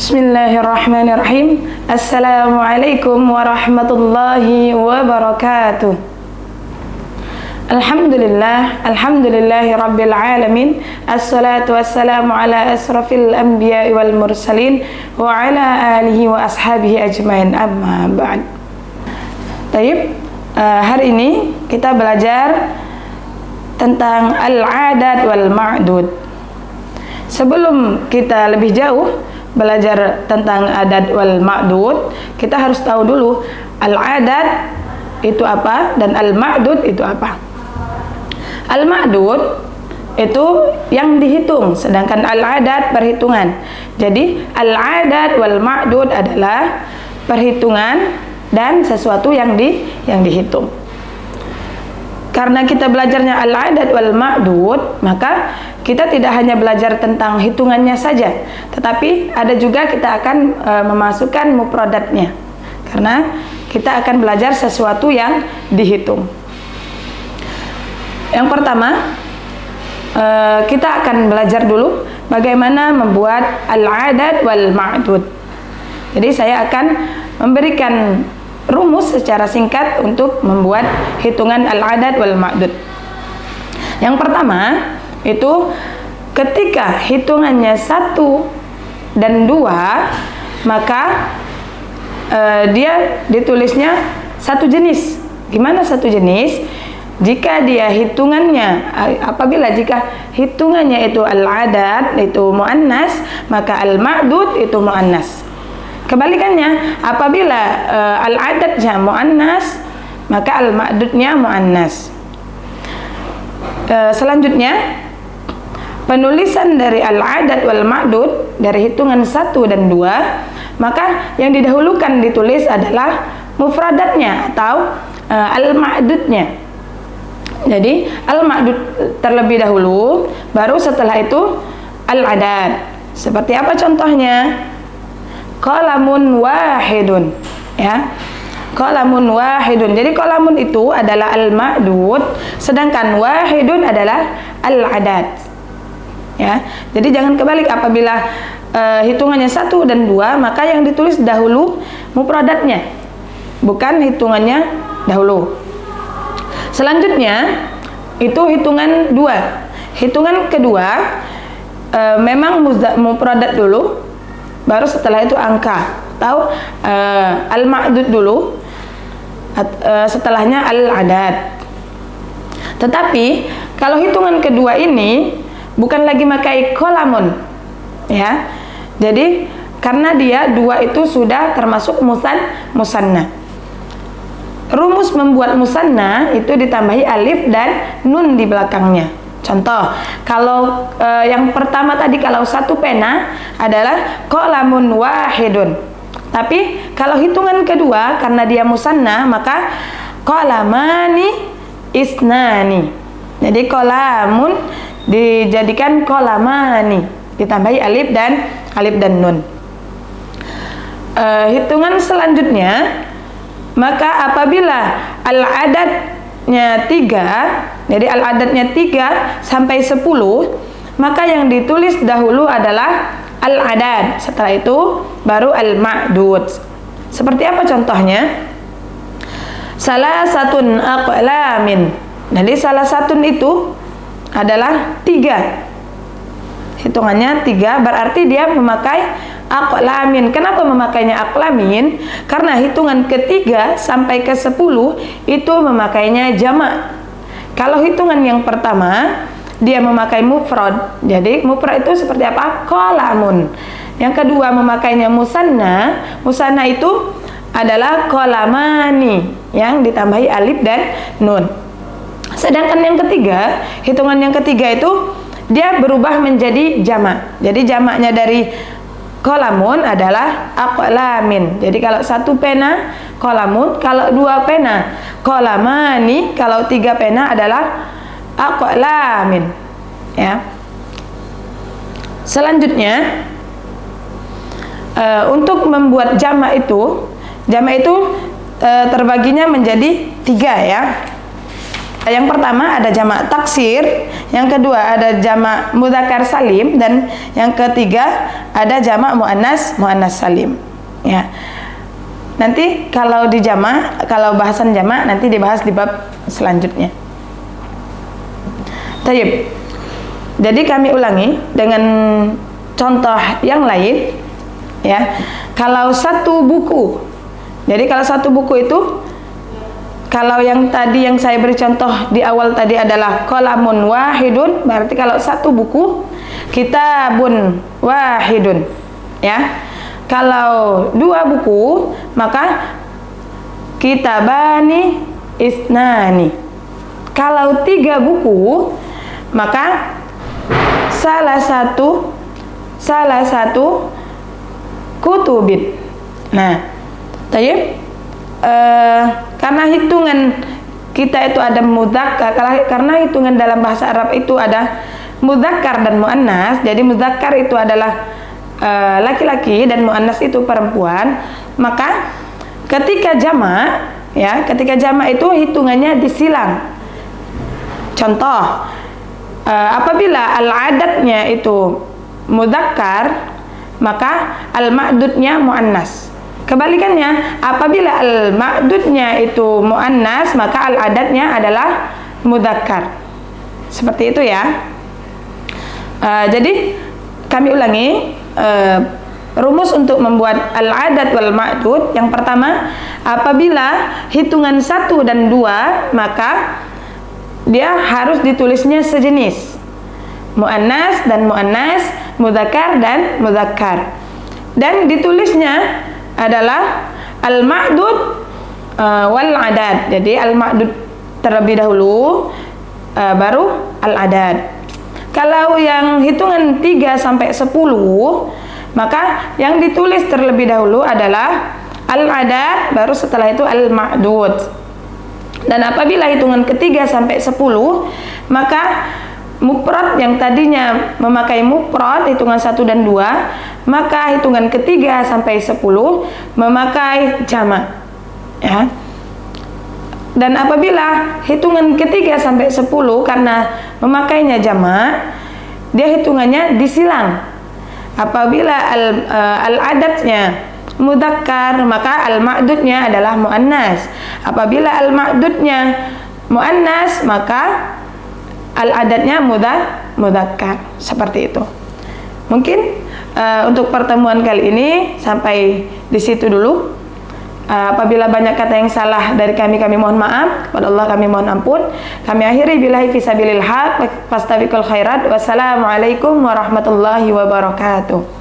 Bismillahirrahmanirrahim. Assalamualaikum warahmatullahi wabarakatuh. Alhamdulillahi rabbil alamin. Assalatu wassalamu ala asrafil anbiya'i wal mursalin wa ala alihi wa ashabihi ajmain, amma ba'd. Baik, hari ini kita belajar tentang al-adat wal ma'dud. Sebelum kita lebih jauh belajar tentang adat wal ma'dud, kita harus tahu dulu al-adat itu apa dan al-ma'dud itu apa. Al-ma'dud itu yang dihitung, sedangkan al-adat perhitungan. Jadi al-adat wal ma'dud adalah perhitungan dan sesuatu yang dihitung. Karena kita belajarnya al-adat wal ma'dud, maka kita tidak hanya belajar tentang hitungannya saja, tetapi ada juga kita akan memasukkan mufradatnya. Karena kita akan belajar sesuatu yang dihitung. Yang pertama, kita akan belajar dulu bagaimana membuat al-adat wal ma'dud. Jadi saya akan memberikan rumus secara singkat untuk membuat hitungan al-adat wal ma'dud. Yang pertama itu ketika hitungannya 1 dan 2, maka dia ditulisnya satu jenis. Gimana satu jenis? Jika dia hitungannya, jika hitungannya itu al-adat itu muannas, maka al-ma'dud itu muannas. Kebalikannya, apabila al-adatnya muannas, maka al-ma'dudnya muannas. Selanjutnya, penulisan dari al-adat wal ma'dud dari hitungan 1 dan 2, maka yang didahulukan ditulis adalah mufradatnya atau al-ma'dudnya. Jadi al-ma'dud terlebih dahulu, baru setelah itu al-adat. Seperti apa contohnya? Qalamun wahidun, ya. Qalamun wahidun. Jadi qalamun itu adalah al-ma'dud, sedangkan wahidun adalah al-adat. Ya. Jadi jangan kebalik, apabila hitungannya 1 dan 2, maka yang ditulis dahulu mufradatnya, bukan hitungannya dahulu. Selanjutnya itu hitungan 2. Hitungan kedua memang mufradat dulu, baru setelah itu angka atau al-ma'dud dulu, setelahnya al-adat. Tetapi kalau hitungan kedua ini bukan lagi memakai qalamun, ya. Jadi karena dia 2 itu sudah termasuk musanna. Rumus membuat musanna itu ditambahi alif dan nun di belakangnya. Contoh, kalau yang pertama tadi, kalau 1 pena adalah qalamun wahidun. Tapi kalau hitungan kedua karena dia musanna, maka qalamani isnani. Jadi qalamun dijadikan qalamani, ditambahi alif dan nun. Hitungan selanjutnya, maka apabila al-adatnya 3, jadi al-adatnya 3 sampai 10, maka yang ditulis dahulu adalah al-adat, setelah itu baru al-ma'dud. Seperti apa contohnya? Salah satun aqlamin. Jadi salah satun itu adalah 3. Hitungannya 3, berarti dia memakai aqlamin. Kenapa memakainya aqlamin? Karena hitungan ketiga sampai ke 10 itu memakainya jamak. Kalau hitungan yang pertama dia memakai mufrad. Jadi mufrad itu seperti apa? Qalamun. Yang kedua memakainya musanna. Musanna itu adalah qalamani yang ditambahi alif dan nun. Sedangkan yang ketiga, hitungan yang ketiga itu dia berubah menjadi jamak. Jadi jamaknya dari qalamun adalah aqlamin. Jadi kalau 1 pena qalamun, kalau 2 pena qalamani, kalau 3 pena adalah aqlamin, ya. Selanjutnya untuk membuat jamak itu terbaginya menjadi 3, ya. Yang pertama ada jamak taksir, yang kedua ada jamak mudzakkar salim, dan yang ketiga ada jamak muannas salim. Ya. Nanti kalau di jamak, kalau bahasan jamak nanti dibahas di bab selanjutnya. Tayyib. Jadi kami ulangi dengan contoh yang lain, ya. Kalau satu buku, jadi kalau satu buku itu, kalau yang tadi yang saya beri contoh di awal tadi adalah qalamun wahidun, berarti kalau satu buku kitabun wahidun, ya. Kalau dua buku maka kitabani isnani. Kalau tiga buku maka salah satu kutubin. Nah, tayyib. Karena hitungan kita itu ada mudzakkar, karena hitungan dalam bahasa Arab itu ada mudzakkar dan muannas. Jadi mudzakkar itu adalah laki-laki dan muannas itu perempuan. Maka ketika jamak, ya, ketika jamak itu hitungannya disilang. Contoh, apabila al-adatnya itu mudzakkar, maka al-ma'dudnya muannas. Kebalikannya, apabila al-ma'dudnya itu muannas, maka al-adatnya adalah mudzakkar. Seperti itu ya. Jadi kami ulangi rumus untuk membuat al-adat wal ma'dud. Yang pertama, apabila hitungan 1 dan 2, maka dia harus ditulisnya sejenis. Muannas dan muannas, mudzakkar dan mudzakkar. Dan ditulisnya adalah al-ma'dud wal adad. Jadi al-ma'dud terlebih dahulu, baru al-adad. Kalau yang hitungan 3 sampai 10, maka yang ditulis terlebih dahulu adalah al-adad, baru setelah itu al-ma'dud. Dan apabila hitungan ketiga sampai 10, maka mufrad yang tadinya memakai mufrad hitungan 1 dan 2, maka hitungan ketiga sampai 10 memakai jamak, ya. Dan apabila hitungan ketiga sampai 10 karena memakainya jamak, dia hitungannya disilang. Apabila al-adatnya mudzakkar, maka al-ma'dudnya adalah muannas. Apabila al-ma'dudnya muannas, maka al-adatnya mudzakkar. Seperti itu. Mungkin untuk pertemuan kali ini sampai di situ dulu. Apabila banyak kata yang salah dari kami mohon maaf. Kepada Allah kami mohon ampun. Kami akhiri billahi fisabilil haq fastabiqul khairat. Wassalamualaikum warahmatullahi wabarakatuh.